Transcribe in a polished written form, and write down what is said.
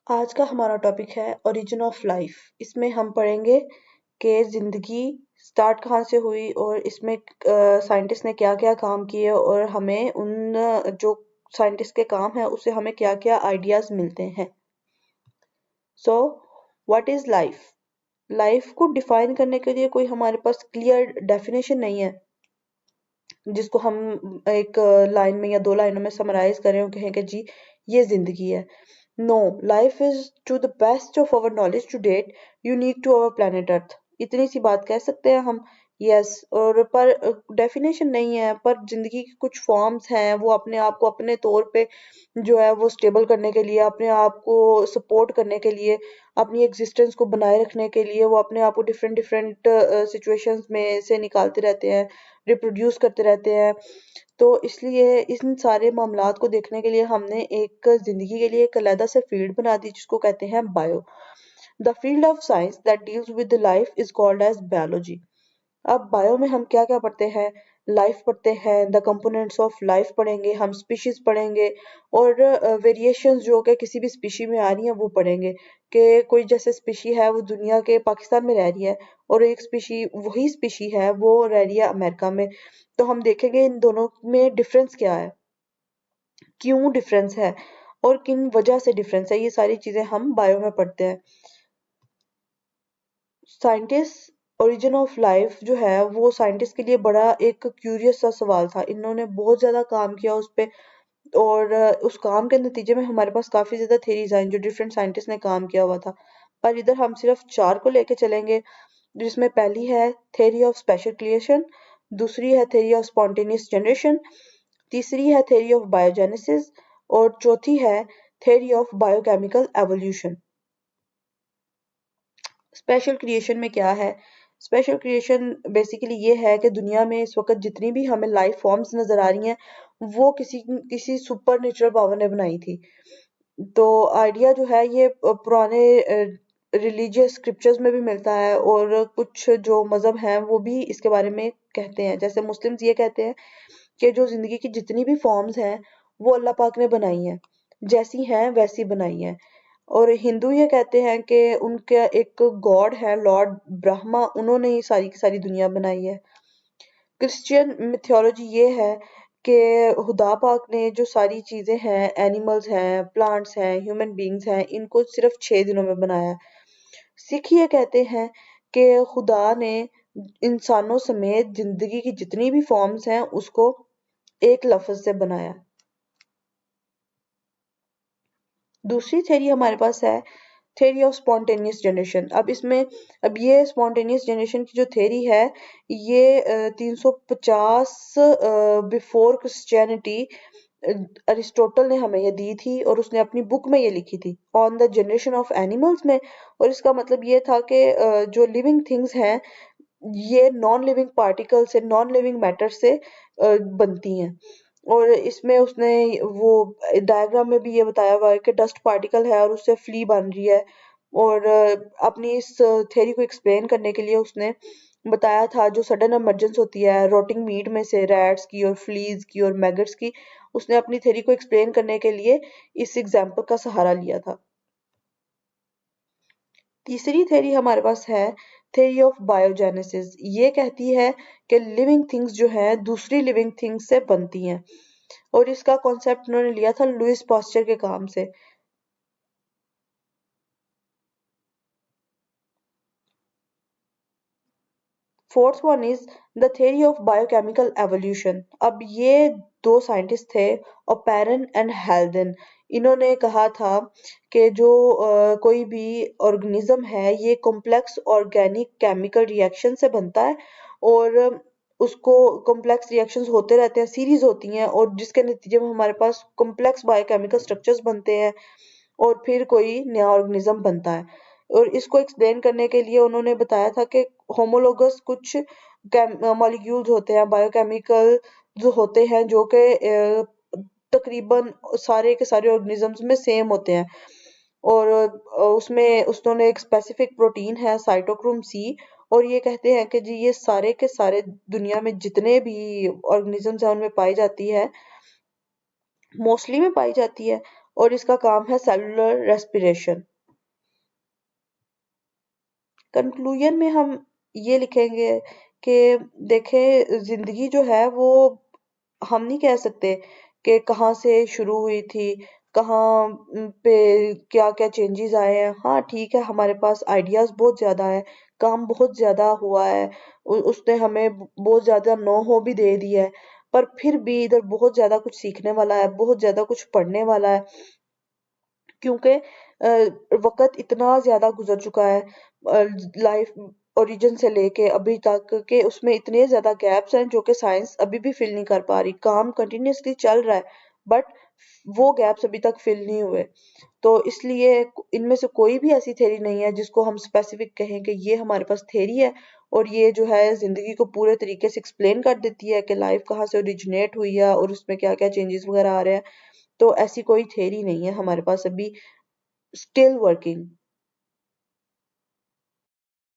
आज का हमारा टॉपिक है ओरिजिन ऑफ लाइफ। इसमें हम पढ़ेंगे कि ज़िंदगी स्टार्ट कहाँ से हुई और इसमें साइंटिस्ट ने क्या-क्या काम किए और हमें उन जो साइंटिस्ट के काम है उससे हमें क्या-क्या आइडियाज मिलते हैं। So what is life? Life को डिफाइन करने के लिए कोई हमारे पास क्लियर डेफिनेशन नहीं है जिसको हम एक लाइन में या दो लाइनों में समराइज करें और कहें कि जी ये जिंदगी है। No, life is to the best of our knowledge to date unique to our planet Earth. इतनी सी बात कह सकते हैं हम। यस, और पर डेफिनेशन नहीं है, पर जिंदगी की कुछ फॉर्म्स हैं, वो अपने आप को अपने तौर पे जो है वो स्टेबल करने के लिए, अपने आप को सपोर्ट करने के लिए, अपनी एग्जिस्टेंस को बनाए रखने के लिए वो अपने आप को डिफरेंट डिफरेंट सिचुएशंस में से निकालते रहते हैं, रिप्रोड्यूस करते रहते हैं। तो इसलिए इन सारे मामलात को देखने के लिए हमने एक ज़िंदगी के लिए एक अलग से फील्ड बना दी जिसको कहते हैं bio. The field of science that deals with life is called as biology. अब बायो में हम क्या क्या पढ़ते हैं? लाइफ पढ़ते हैं, द कंपोनेंट्स ऑफ लाइफ पढ़ेंगे, हम स्पीशीज पढ़ेंगे और वेरिएशंस जो कि किसी भी स्पीशी में आ रही हैं वो पढ़ेंगे। कि कोई जैसे स्पीशी है वो दुनिया के पाकिस्तान में रह रही है और एक स्पीशी वही स्पीशी है वो रह रही है अमेरिका में। तो हम देखेंगे इन दोनों में डिफरेंस क्या है, क्यों डिफरेंस है और किन वजह से डिफरेंस है। ये सारी चीजें हम बायो में पढ़ते हैं। साइंटिस्ट ओरिजिन ऑफ लाइफ जो है वो साइंटिस्ट के लिए बड़ा एक क्यूरियस सा सवाल था। इन्होंने बहुत ज़्यादा काम किया उस पे और उस काम के नतीजे में हमारे पास काफ़ी ज़्यादा थेरीज आई जो डिफरेंट साइंटिस्ट ने काम किया हुआ था। पर इधर हम सिर्फ 4 को लेके चलेंगे, जिसमें पहली है थ्योरी ऑफ स्पेशल क्रिएशन, दूसरी है थ्योरी ऑफ स्पॉन्टेनियस जनरेशन, तीसरी है थ्योरी ऑफ बायोजेनेसिस और चौथी है theory of biochemical evolution. Special creation में क्या है? स्पेशल क्रिएशन बेसिकली ये है कि दुनिया में इस वक्त जितनी भी हमें लाइफ फॉर्म्स नजर आ रही हैं वो किसी सुपर नेचुरल पावर ने बनाई थी। तो आइडिया जो है ये पुराने रिलीजियस स्क्रिप्चर्स में भी मिलता है और कुछ जो मजहब हैं वो भी इसके बारे में कहते हैं। जैसे मुस्लिम्स ये कहते हैं कि जो जिंदगी की जितनी भी फॉर्म्स हैं वो अल्लाह पाक ने बनाई हैं, जैसी हैं वैसी बनाई हैं। और हिंदू ये कहते हैं कि उनका एक गॉड है लॉर्ड ब्रह्मा, उन्होंने ही सारी की सारी दुनिया बनाई है। क्रिश्चियन मिथोलॉजी ये है कि खुदा पाक ने जो सारी चीजें हैं, एनिमल्स हैं, प्लांट्स हैं, ह्यूमन बींग्स हैं, इनको सिर्फ 6 दिनों में बनाया। सिख ये कहते हैं कि खुदा ने इंसानों समेत जिंदगी की जितनी भी फॉर्म्स हैं उसको एक लफ्ज से बनाया। दूसरी थ्योरी हमारे पास है थ्योरी ऑफ स्पॉन्टेनियस जनरेशन। अब ये स्पॉन्टेनियस जनरेशन की जो थ्योरी है ये 350 बिफोर क्रिश्चियनिटी अरिस्टोटल ने हमें ये दी थी और उसने अपनी बुक में ये लिखी थी on the generation of animals में। और इसका मतलब ये था कि जो लिविंग थिंग्स हैं ये नॉन लिविंग पार्टिकल से, नॉन लिविंग मैटर से बनती हैं। और इसमें उसने वो डायग्राम में भी ये बताया हुआ है कि डस्ट पार्टिकल है और उससे फ्ली बन रही है। और अपनी इस थ्योरी को एक्सप्लेन करने के लिए उसने बताया था जो सडन इमरजेंस होती है रोटिंग मीट में से रैट्स की और फ्लीज की और मैगट्स की, उसने अपनी थ्योरी को एक्सप्लेन करने के लिए इस एग्जाम्पल का सहारा लिया था। तीसरी थ्योरी हमारे पास है थ्योरी ऑफ बायोजेनेसिस। ये कहती है कि लिविंग थिंग्स जो है दूसरी लिविंग थिंग्स से बनती हैं और इसका कॉन्सेप्ट उन्होंने लिया था लुइस पास्चर के काम से। Fourth one is the theory of biochemical evolution. अब ये दो साइंटिस्ट थे, ओपेरन एंड हेल्डन। इन्होंने कहा था कि जो कोई भी ऑर्गेनिज्म है ये कॉम्प्लेक्स ऑर्गेनिक केमिकल रिएक्शन से बनता है और उसको कॉम्प्लेक्स रिएक्शंस होते रहते हैं, सीरीज होती हैं और जिसके नतीजे में हमारे पास कॉम्प्लेक्स बायोकेमिकल स्ट्रक्चर्स बनते हैं और फिर कोई नया ऑर्गेनिज्म बनता है। और इसको एक्सप्लेन करने के लिए उन्होंने बताया था कि होमोलोगस कुछ मॉलिक्यूल्स होते हैं, बायोकेमिकल जो होते हैं जो कि तकरीबन सारे के सारे ऑर्गेनिजम्स में सेम होते हैं। और उसमें उन्होंने एक स्पेसिफिक प्रोटीन है साइटोक्रोम सी और ये कहते हैं कि जी ये सारे के सारे दुनिया में जितने भी ऑर्गेनिजम्स हैं उनमें पाई जाती है, मोस्टली में पाई जाती है। और इसका काम है सेलुलर रेस्पिरेशन। कंक्लूजन में हम ये लिखेंगे कि देखें, जिंदगी जो है वो हम नहीं कह सकते कि कहाँ से शुरू हुई थी, कहाँ पे क्या क्या चेंजेस आए हैं। हाँ ठीक है, हमारे पास आइडियाज बहुत ज्यादा है, काम बहुत ज्यादा हुआ है, उसने हमें बहुत ज्यादा नो हो भी दे दिया है, पर फिर भी इधर बहुत ज्यादा कुछ सीखने वाला है, बहुत ज्यादा कुछ पढ़ने वाला है, क्योंकि वक्त इतना ज्यादा गुजर चुका है लाइफ ओरिजिन से लेके अभी तक के, उसमें इतने ज्यादा गैप्स हैं जो कि साइंस अभी भी फिल नहीं कर पा रही। काम कंटिन्यूअसली चल रहा है बट वो गैप्स अभी तक फिल नहीं हुए। तो इसलिए इनमें से कोई भी ऐसी थ्योरी नहीं है जिसको हम स्पेसिफिक कहें कि ये हमारे पास थ्योरी है और ये जो है जिंदगी को पूरे तरीके से एक्सप्लेन कर देती है कि लाइफ कहाँ से ओरिजिनेट हुई है और उसमें क्या क्या चेंजेस वगैरह आ रहे हैं। तो ऐसी कोई थ्योरी नहीं है हमारे पास अभी, स्टिल वर्किंग।